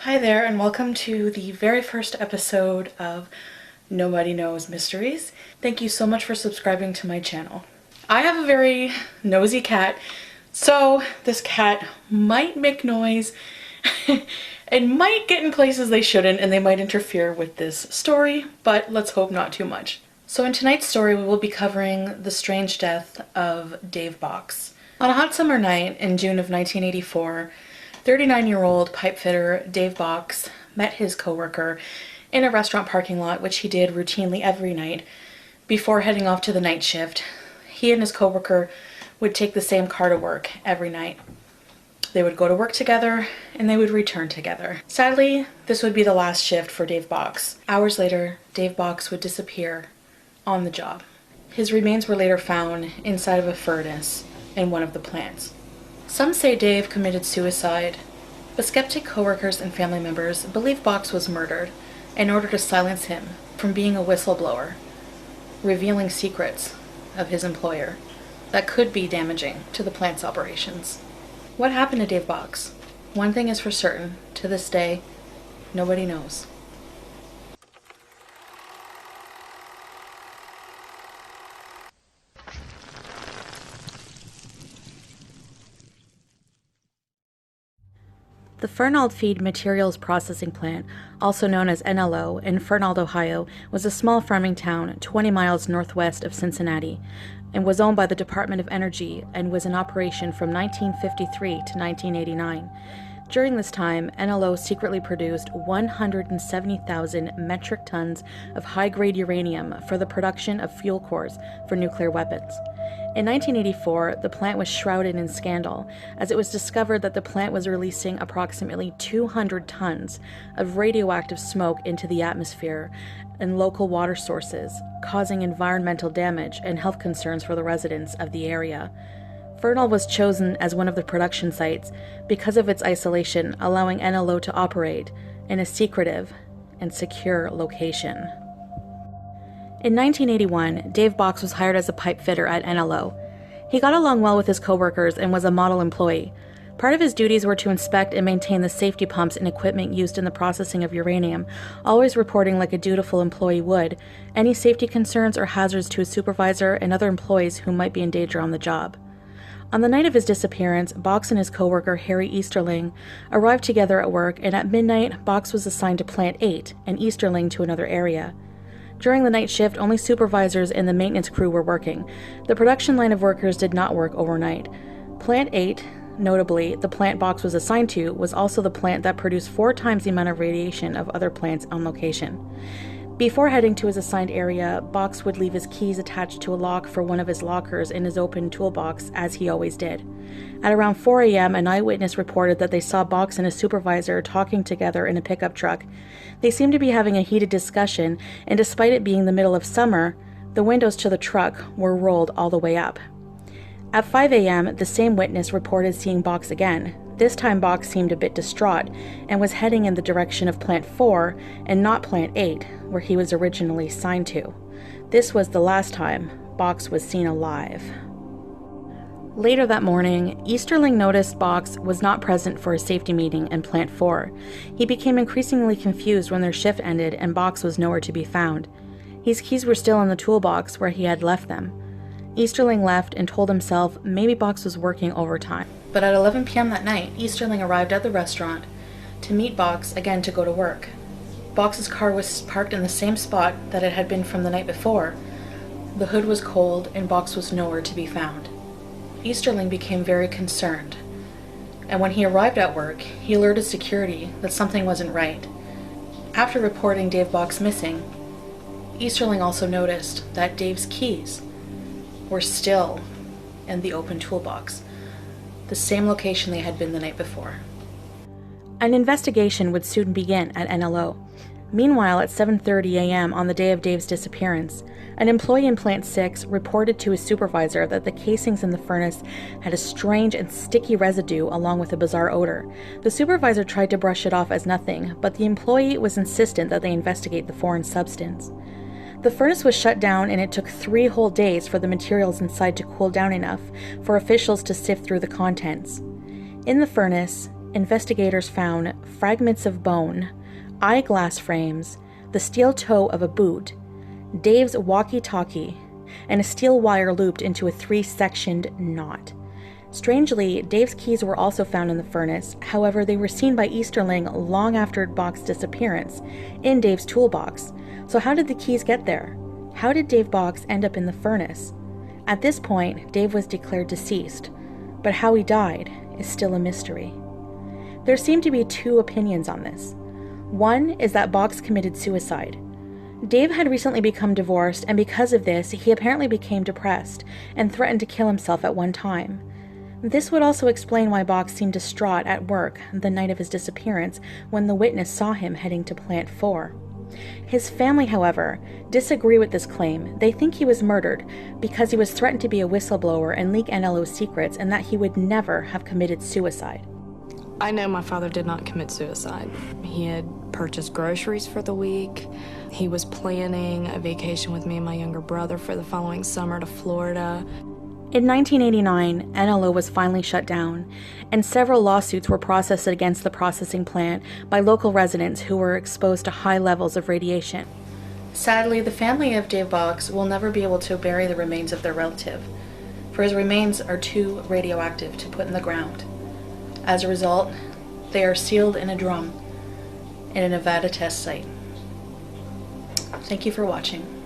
Hi there, and welcome to the very first episode of Nobody Knows Mysteries. Thank you so much for subscribing to my channel. I have a very nosy cat, so this cat might make noise and might get in places they shouldn't, and they might interfere with this story, but let's hope not too much. So in tonight's story, we will be covering the strange death of Dave Bocks. On a hot summer night in June of 1984, 39-year-old pipefitter Dave Bocks met his coworker in a restaurant parking lot, which he did routinely every night before heading off to the night shift. He and his coworker would take the same car to work every night. They would go to work together and they would return together. Sadly, this would be the last shift for Dave Bocks. Hours later, Dave Bocks would disappear on the job. His remains were later found inside of a furnace in one of the plants. Some say Dave committed suicide, but skeptic coworkers and family members believe Bocks was murdered in order to silence him from being a whistleblower, revealing secrets of his employer that could be damaging to the plant's operations. What happened to Dave Bocks? One thing is for certain, to this day, nobody knows. The Fernald Feed Materials Processing Plant, also known as NLO, in Fernald, Ohio, was a small farming town 20 miles northwest of Cincinnati and was owned by the Department of Energy and was in operation from 1953 to 1989. During this time, NLO secretly produced 170,000 metric tons of high-grade uranium for the production of fuel cores for nuclear weapons. In 1984, the plant was shrouded in scandal, as it was discovered that the plant was releasing approximately 200 tons of radioactive smoke into the atmosphere and local water sources, causing environmental damage and health concerns for the residents of the area. Fernald was chosen as one of the production sites because of its isolation, allowing NLO to operate in a secretive and secure location. In 1981, Dave Bocks was hired as a pipe fitter at NLO. He got along well with his coworkers and was a model employee. Part of his duties were to inspect and maintain the safety pumps and equipment used in the processing of uranium, always reporting like a dutiful employee would any safety concerns or hazards to his supervisor and other employees who might be in danger on the job. On the night of his disappearance, Bocks and his coworker Harry Easterling arrived together at work, and at midnight, Bocks was assigned to Plant 8 and Easterling to another area. During the night shift, only supervisors and the maintenance crew were working. The production line of workers did not work overnight. Plant 8, notably the plant Bocks was assigned to, was also the plant that produced 4 times the amount of radiation of other plants on location. Before heading to his assigned area, Bocks would leave his keys attached to a lock for one of his lockers in his open toolbox, as he always did. At around 4 a.m., an eyewitness reported that they saw Bocks and his supervisor talking together in a pickup truck. They seemed to be having a heated discussion, and despite it being the middle of summer, the windows to the truck were rolled all the way up. At 5 a.m., the same witness reported seeing Bocks again. This time Bocks seemed a bit distraught and was heading in the direction of Plant 4 and not Plant 8, where he was originally assigned to. This was the last time Bocks was seen alive. Later that morning, Easterling noticed Bocks was not present for a safety meeting in Plant 4. He became increasingly confused when their shift ended and Bocks was nowhere to be found. His keys were still in the toolbox where he had left them. Easterling left and told himself maybe Bocks was working overtime. But at 11 p.m. that night, Easterling arrived at the restaurant to meet Bocks again to go to work. Bocks' car was parked in the same spot that it had been from the night before. The hood was cold and Bocks was nowhere to be found. Easterling became very concerned, and when he arrived at work, he alerted security that something wasn't right. After reporting Dave Bocks missing, Easterling also noticed that Dave's keys were still in the open toolbox, the same location they had been the night before. An investigation would soon begin at NLO. Meanwhile, at 7:30 a.m. on the day of Dave's disappearance, an employee in Plant 6 reported to his supervisor that the casings in the furnace had a strange and sticky residue along with a bizarre odor. The supervisor tried to brush it off as nothing, but the employee was insistent that they investigate the foreign substance. The furnace was shut down, and it took 3 whole days for the materials inside to cool down enough for officials to sift through the contents. In the furnace, investigators found fragments of bone, eyeglass frames, the steel toe of a boot, Dave's walkie-talkie, and a steel wire looped into a 3-sectioned knot. Strangely, Dave's keys were also found in the furnace. However, they were seen by Easterling long after Bocks' disappearance in Dave's toolbox. So how did the keys get there? How did Dave Bocks end up in the furnace? At this point, Dave was declared deceased, but how he died is still a mystery. There seem to be 2 opinions on this. One is that Bocks committed suicide. Dave had recently become divorced, and because of this, he apparently became depressed and threatened to kill himself at one time. This would also explain why Bocks seemed distraught at work the night of his disappearance when the witness saw him heading to Plant 4. His family, however, disagree with this claim. They think he was murdered because he was threatened to be a whistleblower and leak NLO's secrets, and that he would never have committed suicide. I know my father did not commit suicide. He had purchased groceries for the week. He was planning a vacation with me and my younger brother for the following summer to Florida. In 1989, NLO was finally shut down, and several lawsuits were processed against the processing plant by local residents who were exposed to high levels of radiation. Sadly, the family of Dave Bocks will never be able to bury the remains of their relative, for his remains are too radioactive to put in the ground. As a result, they are sealed in a drum in a Nevada test site. Thank you for watching.